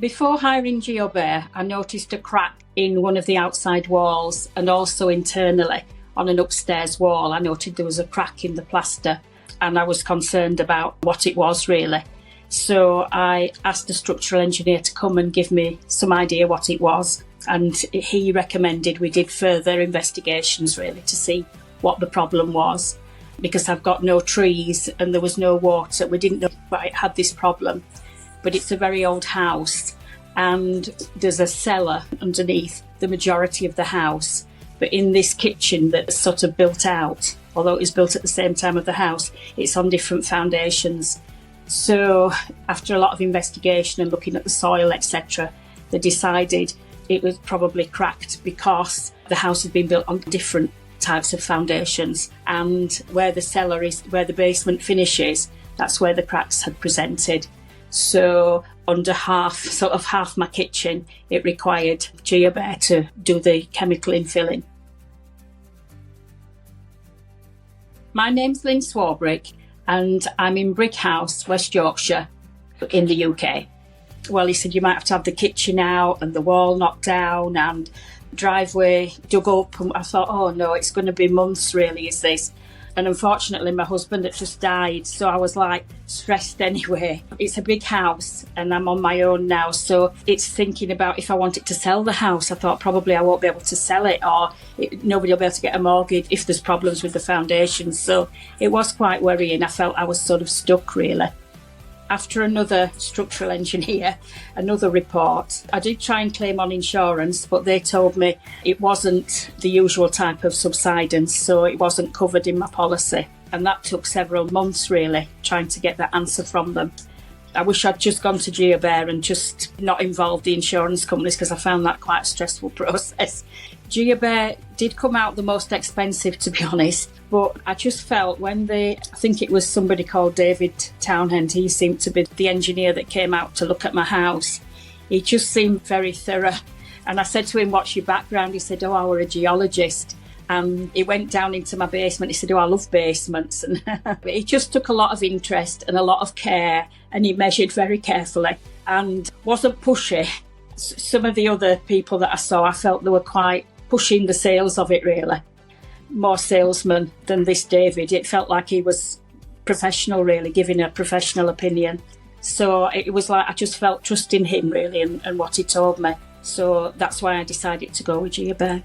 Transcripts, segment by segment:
Before hiring Geobear, I noticed a crack in one of the outside walls and also internally on an upstairs wall. I noted there was a crack in the plaster and I was concerned about what it was really. So I asked the structural engineer to come and give me some idea what it was, and he recommended we did further investigations really to see what the problem was. Because I've got no trees and there was no water, we didn't know why it had this problem. But it's a very old house and there's a cellar underneath the majority of the house. But in this kitchen that's sort of built out, although it was built at the same time of the house, it's on different foundations. So after a lot of investigation and looking at the soil, etc., they decided it was probably cracked because the house had been built on different types of foundations, and where the cellar is, where the basement finishes, that's where the cracks had presented. So under half my kitchen, it required Geobear to do the chemical infilling. My name's Lynne Swarbrick and I'm in Brickhouse, West Yorkshire, in the UK. Well, he said you might have to have the kitchen out and the wall knocked down and driveway dug up, and I thought, oh no, it's going to be months really, is this? And unfortunately my husband had just died, so I was like stressed anyway. It's a big house and I'm on my own now, so it's thinking about if I wanted to sell the house. I thought probably I won't be able to sell it, or nobody will be able to get a mortgage if there's problems with the foundations. So it was quite worrying. I felt I was sort of stuck really. After another structural engineer, another report, I did try and claim on insurance, but they told me it wasn't the usual type of subsidence, so it wasn't covered in my policy. And that took several months really, trying to get that answer from them. I wish I'd just gone to Geobear and just not involved the insurance companies, because I found that quite a stressful process. Geobear did come out the most expensive, to be honest, but I just felt I think it was somebody called David Townsend, he seemed to be the engineer that came out to look at my house. He just seemed very thorough. And I said to him, what's your background? He said, oh, I were a geologist. And he went down into my basement. He said, oh, I love basements. And he just took a lot of interest and a lot of care, and he measured very carefully and wasn't pushy. Some of the other people that I saw, I felt they were quite pushing the sales of it really. More salesman than this David. It felt like he was professional really, giving a professional opinion. So it was like I just felt trust in him really and what he told me. So that's why I decided to go with Geobear.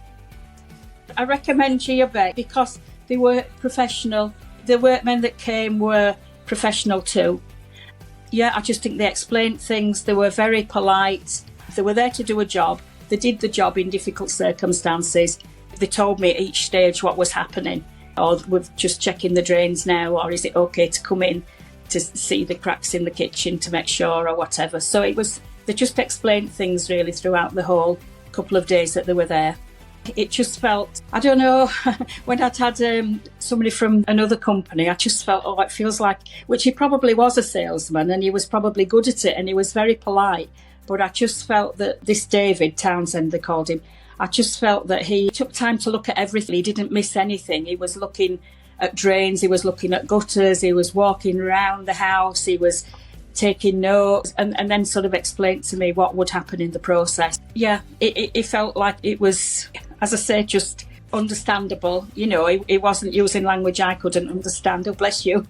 I recommend Geobear because they were professional. The workmen that came were professional too. Yeah, I just think they explained things. They were very polite. They were there to do a job. They did the job in difficult circumstances. They told me at each stage what was happening. Or we're just checking the drains now, or is it okay to come in to see the cracks in the kitchen to make sure, or whatever. So they just explained things really throughout the whole couple of days that they were there. It just felt, I don't know, when I'd had somebody from another company, I just felt, oh, it feels like, which he probably was a salesman and he was probably good at it and he was very polite. But I just felt that this David Townsend, they called him, I just felt that he took time to look at everything. He didn't miss anything. He was looking at drains, he was looking at gutters, he was walking around the house, he was taking notes and then sort of explained to me what would happen in the process. Yeah, it felt like it was, as I say, just understandable. You know, he wasn't using language I couldn't understand. Oh, bless you.